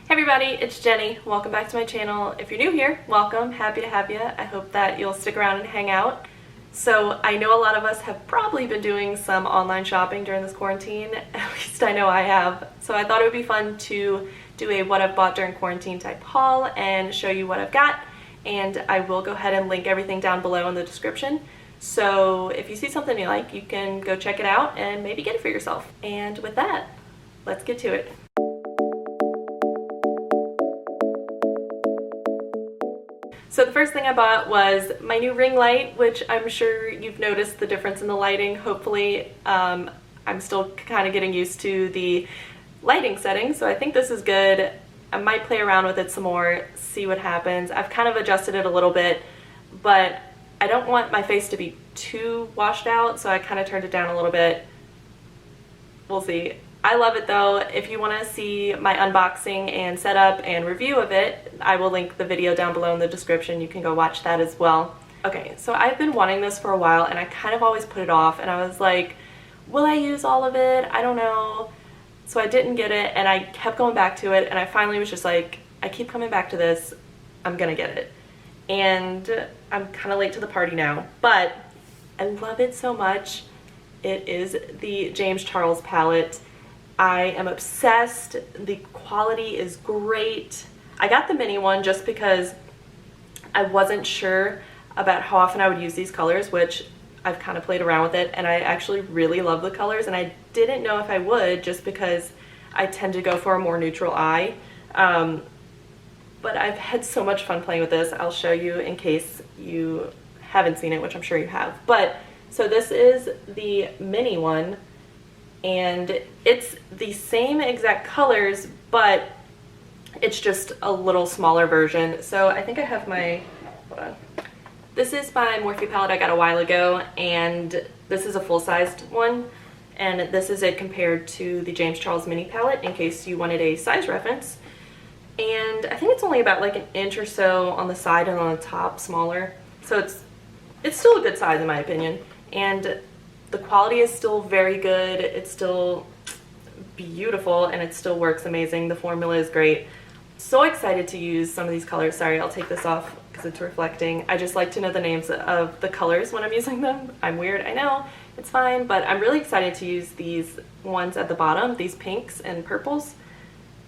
Hey everybody, it's Jenny. Welcome back to my channel. If you're new here, welcome. Happy to have you. I hope that you'll stick around and hang out. So I know a lot of us have probably been doing some online shopping during this quarantine. At least I know I have. So I thought it would be fun to do a what I've bought during quarantine type haul and show you what I've got. And I will go ahead and link everything down below in the description. So if you see something you like, you can go check it out and maybe get it for yourself. And with that, let's get to it. So the first thing I bought was my new ring light, which I'm sure you've noticed the difference in the lighting. Hopefully, I'm still kind of getting used to the lighting settings, so I think this is good. I might play around with it some more, see what happens. I've kind of adjusted it a little bit, but I don't want my face to be too washed out, so I kind of turned it down a little bit. We'll see. I love it though. If you want to see my unboxing and setup and review of it, I will link the video down below in the description. You can go watch that as well. Okay, so I've been wanting this for a while and I kind of always put it off, and I was like, will I use all of it? I don't know. So I didn't get it and I kept going back to it, and I finally was just like, I keep coming back to this, I'm gonna get it. And I'm kind of late to the party now, but I love it so much. It is the James Charles palette. I am obsessed. The quality is great. I got the mini one just because I wasn't sure about how often I would use these colors, which I've kind of played around with it, and I actually really love the colors, and I didn't know if I would just because I tend to go for a more neutral eye. But I've had so much fun playing with this. I'll show you in case you haven't seen it, which I'm sure you have. But so this is the mini one, and it's the same exact colors, but it's just a little smaller version. So I think I have my, hold on. This is my Morphe palette I got a while ago, and this is a full-sized one, and this is it compared to the James Charles mini palette in case you wanted a size reference. And I think it's only about like an inch or so on the side and on the top smaller. So it's still a good size in my opinion. And the quality is still very good. It's still beautiful and it still works amazing. The formula is great. So excited to use some of these colors. Sorry, I'll take this off because it's reflecting. I just like to know the names of the colors when I'm using them. I'm weird, I know, it's fine, but I'm really excited to use these ones at the bottom, these pinks and purples.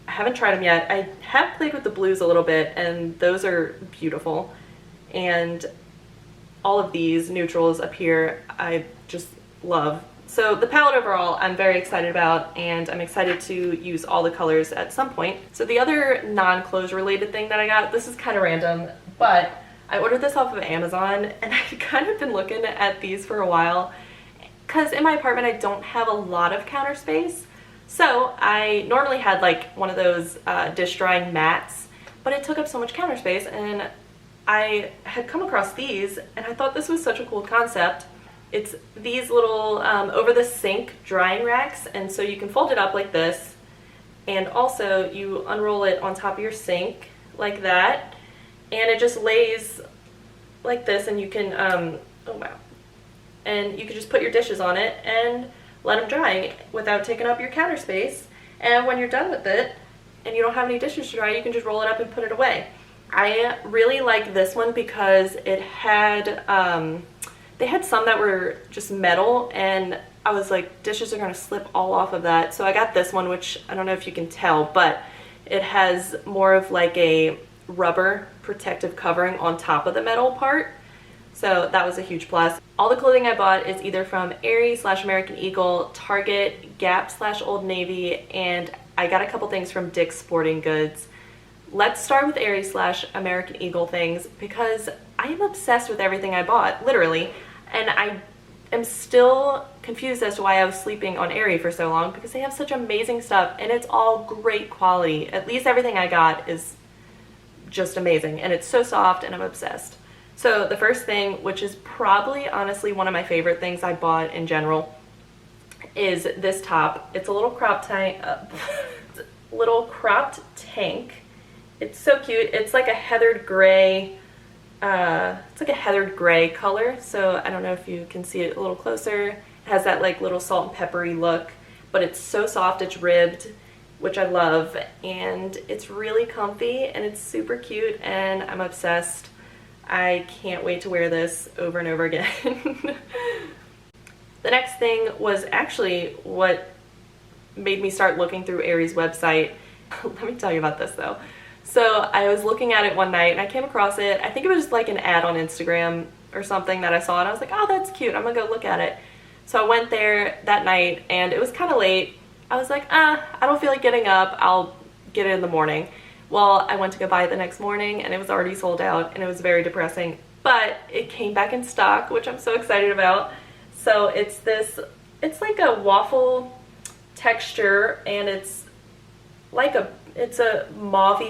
I haven't tried them yet. I have played with the blues a little bit, and those are beautiful. And all of these neutrals up here, I just love. So the palette overall I'm very excited about, and I'm excited to use all the colors at some point. So the other non-clothes related thing that I got, this is kind of random, but I ordered this off of Amazon, and I've kind of been looking at these for a while because in my apartment I don't have a lot of counter space. So I normally had like one of those dish drying mats, but it took up so much counter space, and I had come across these and I thought this was such a cool concept. It's these little over the sink drying racks, and so you can fold it up like this, and also you unroll it on top of your sink like that, and it just lays like this, and you can oh wow, and you can just put your dishes on it and let them dry without taking up your counter space. And when you're done with it and you don't have any dishes to dry, you can just roll it up and put it away. I really like this one because it had they had some that were just metal, and I was like, dishes are gonna slip all off of that. So I got this one, which I don't know if you can tell, but it has more of like a rubber protective covering on top of the metal part. So that was a huge plus. All the clothing I bought is either from AERIE/American Eagle, Target, Gap/Old Navy, and I got a couple things from Dick's Sporting Goods. Let's start with AERIE/American Eagle things because I am obsessed with everything I bought, literally. And I am still confused as to why I was sleeping on AERIE for so long, because they have such amazing stuff and it's all great quality. At least everything I got is just amazing, and it's so soft, and I'm obsessed. So the first thing, which is probably honestly one of my favorite things I bought in general, is this top. It's a little cropped tank. It's so cute. It's like a heathered gray. It's like a heathered gray color, so I don't know if you can see it a little closer. It has that like little salt and peppery look, but it's so soft, it's ribbed, which I love, and it's really comfy and it's super cute and I'm obsessed. I can't wait to wear this over and over again. The next thing was actually what made me start looking through AERIE's website. Let me tell you about this though. So I was looking at it one night and I came across it. I think it was like an ad on Instagram or something that I saw, and I was like, oh, that's cute, I'm gonna go look at it. So I went there that night and it was kind of late. I was like, I don't feel like getting up, I'll get it in the morning. Well, I went to go buy it the next morning and it was already sold out and it was very depressing, but it came back in stock, which I'm so excited about. So it's like a waffle texture, and it's a mauve,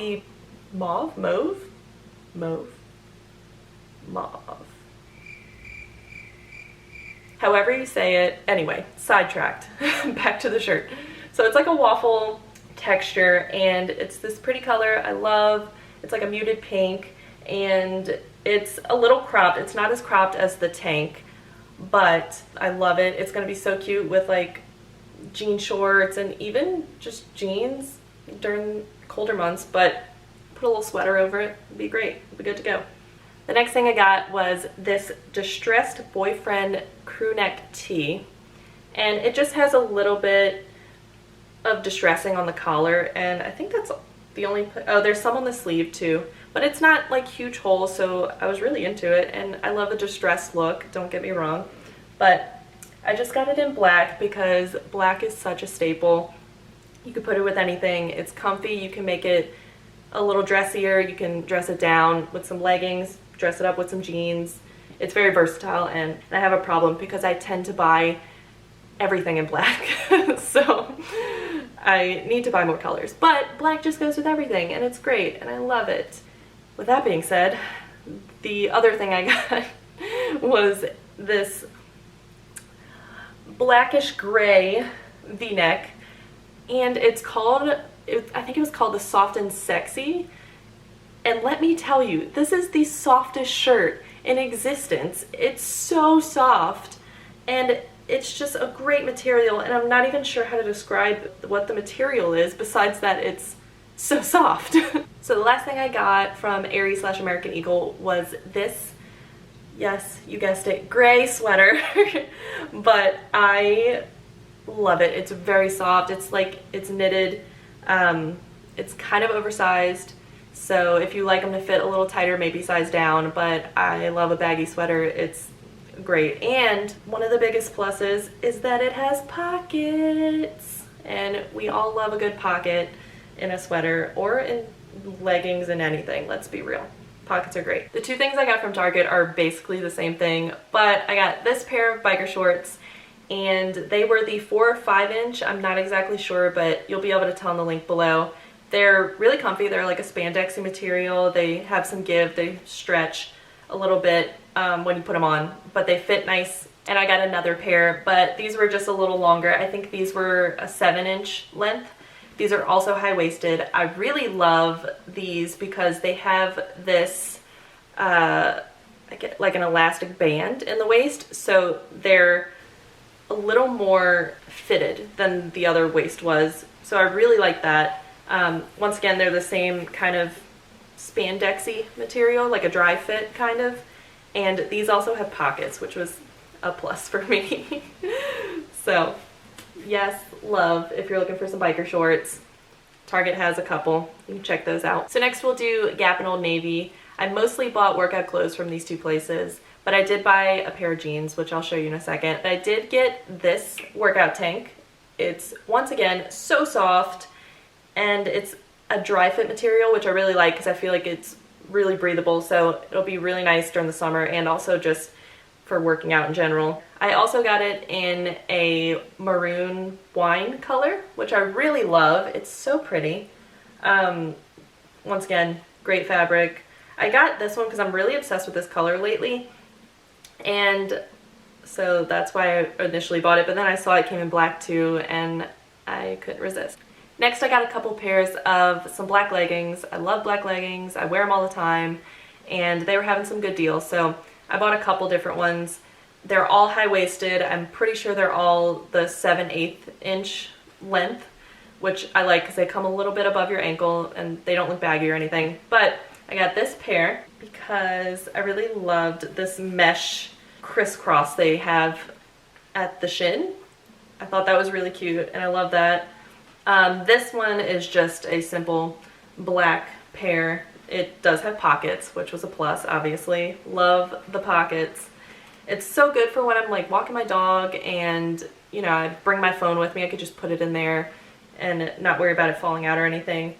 however you say it. Anyway, sidetracked. Back to the shirt. So it's like a waffle texture and it's this pretty color I love. It's like a muted pink and it's a little cropped. It's not as cropped as the tank, but I love it. It's gonna be so cute with like jean shorts and even just jeans during colder months, but put a little sweater over it, it'd be great, it'd be good to go. The next thing I got was this Distressed Boyfriend crew neck tee, and it just has a little bit of distressing on the collar, and I think that's the only, oh, there's some on the sleeve too, but it's not like huge holes, so I was really into it, and I love a distressed look, don't get me wrong, but I just got it in black because black is such a staple. You can put it with anything, it's comfy, you can make it a little dressier, you can dress it down with some leggings, dress it up with some jeans. It's very versatile, and I have a problem because I tend to buy everything in black. So I need to buy more colors, but black just goes with everything and it's great and I love it. With that being said, the other thing I got was this blackish gray v-neck, and it's called, I think it was called the Soft and Sexy. And let me tell you, this is the softest shirt in existence. It's so soft and it's just a great material, and I'm not even sure how to describe what the material is besides that it's so soft. So the last thing I got from AERIE/American Eagle was this, yes, you guessed it, gray sweater. But I love it. It's very soft. It's like, it's knitted. It's kind of oversized. So if you like them to fit a little tighter, maybe size down, but I love a baggy sweater. It's great. And one of the biggest pluses is that it has pockets, and we all love a good pocket in a sweater or in leggings and anything, let's be real. Pockets are great. The two things I got from Target are basically the same thing, but I got this pair of biker shorts, and they were the 4 or 5 inch, I'm not exactly sure, but you'll be able to tell in the link below. They're really comfy. They're like a spandexy material. They have some give. They stretch a little bit when you put them on, but they fit nice. And I got another pair, but these were just a little longer. I think these were a 7 inch length. These are also high-waisted. I really love these because they have this like an elastic band in the waist, so they're a little more fitted than the other waist was. So I really like that. Once again, they're the same kind of spandexy material, like a dry fit kind of, and these also have pockets, which was a plus for me. So yes, love if you're looking for some biker shorts. Target has a couple, you can check those out. So next we'll do Gap and Old Navy. I mostly bought workout clothes from these two places, but I did buy a pair of jeans, which I'll show you in a second. I did get this workout tank. It's, once again, so soft, and it's a dry fit material, which I really like because I feel like it's really breathable, so it'll be really nice during the summer and also just for working out in general. I also got it in a maroon wine color, which I really love. It's so pretty. Once again, great fabric. I got this one because I'm really obsessed with this color lately, and so that's why I initially bought it, but then I saw it came in black too and I couldn't resist. Next, I got a couple pairs of some black leggings. I love black leggings. I wear them all the time, and they were having some good deals, so I bought a couple different ones. They're all high-waisted. I'm pretty sure they're all the 7/8 inch length, which I like because they come a little bit above your ankle and they don't look baggy or anything. But I got this pair because I really loved this mesh crisscross they have at the shin. I thought that was really cute and I love that. This one is just a simple black pair. It does have pockets, which was a plus, obviously. Love the pockets. It's so good for when I'm like walking my dog and, you know, I bring my phone with me. I could just put it in there and not worry about it falling out or anything.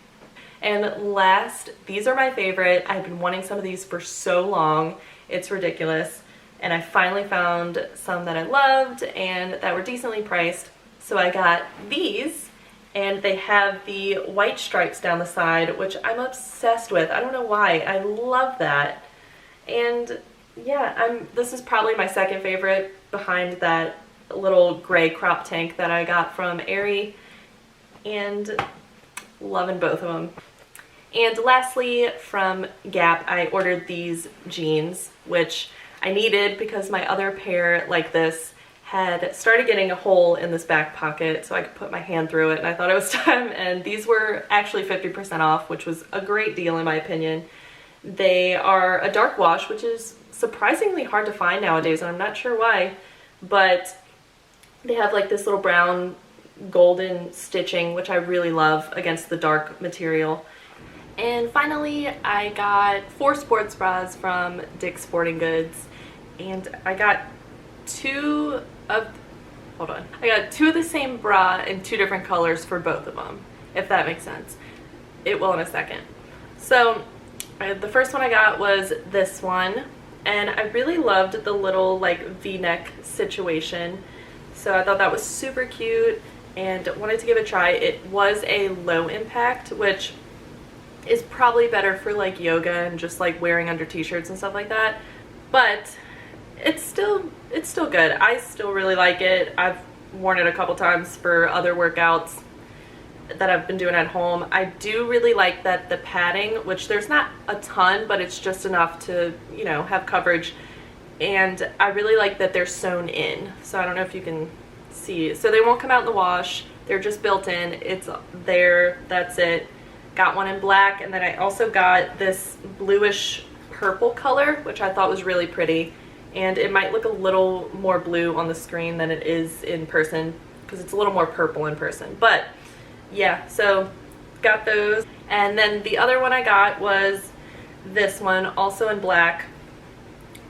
And last, these are my favorite. I've been wanting some of these for so long. It's ridiculous. And I finally found some that I loved and that were decently priced. So I got these, and they have the white stripes down the side, which I'm obsessed with. I don't know why. I love that. And yeah, this is probably my second favorite behind that little gray crop tank that I got from AERIE, and loving both of them. And lastly, from Gap, I ordered these jeans, which I needed because my other pair like this had started getting a hole in this back pocket so I could put my hand through it, and I thought it was time. And these were actually 50% off, which was a great deal in my opinion. They are a dark wash, which is surprisingly hard to find nowadays, and I'm not sure why, but they have like this little brown golden stitching, which I really love against the dark material. And finally, I got 4 sports bras from Dick's Sporting Goods, and I got two of the same bra in 2 different colors for both of them, if that makes sense. It will in a second. So the first one I got was this one, and I really loved the little like V-neck situation. So I thought that was super cute and wanted to give it a try. It was a low impact, which is probably better for like yoga and just like wearing under t-shirts and stuff like that. But it's still good. I still really like it. I've worn it a couple times for other workouts that I've been doing at home. I do really like that the padding, which there's not a ton, but it's just enough to, you know, have coverage. And I really like that they're sewn in. So I don't know if you can see. So they won't come out in the wash. They're just built in. It's there. That's it. Got one in black, and then I also got this bluish purple color, which I thought was really pretty. And it might look a little more blue on the screen than it is in person because it's a little more purple in person. But yeah, so got those. And then the other one I got was this one, also in black,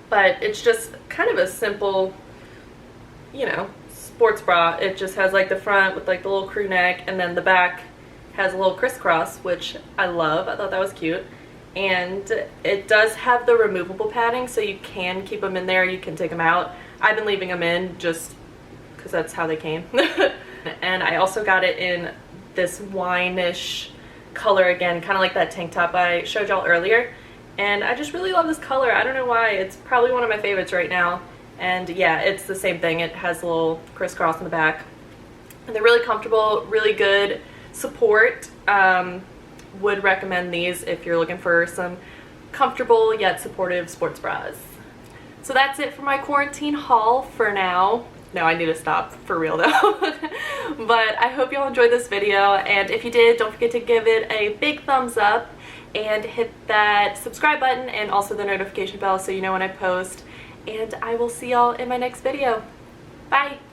but it's just kind of a simple, you know, sports bra. It just has like the front with like the little crew neck, and then the back has a little crisscross, which I love. I thought that was cute. And it does have the removable padding, so you can keep them in there, you can take them out. I've been leaving them in just because that's how they came. And I also got it in this wine-ish color again, kind of like that tank top I showed y'all earlier. And I just really love this color. I don't know why. It's probably one of my favorites right now. And yeah, it's the same thing. It has a little crisscross in the back. And they're really comfortable, really good support. Would recommend these if you're looking for some comfortable yet supportive sports bras. So that's it for my quarantine haul for now. No, I need to stop for real though. But I hope y'all enjoyed this video, and if you did, don't forget to give it a big thumbs up and hit that subscribe button and also the notification bell so you know when I post. And I will see y'all in my next video. Bye!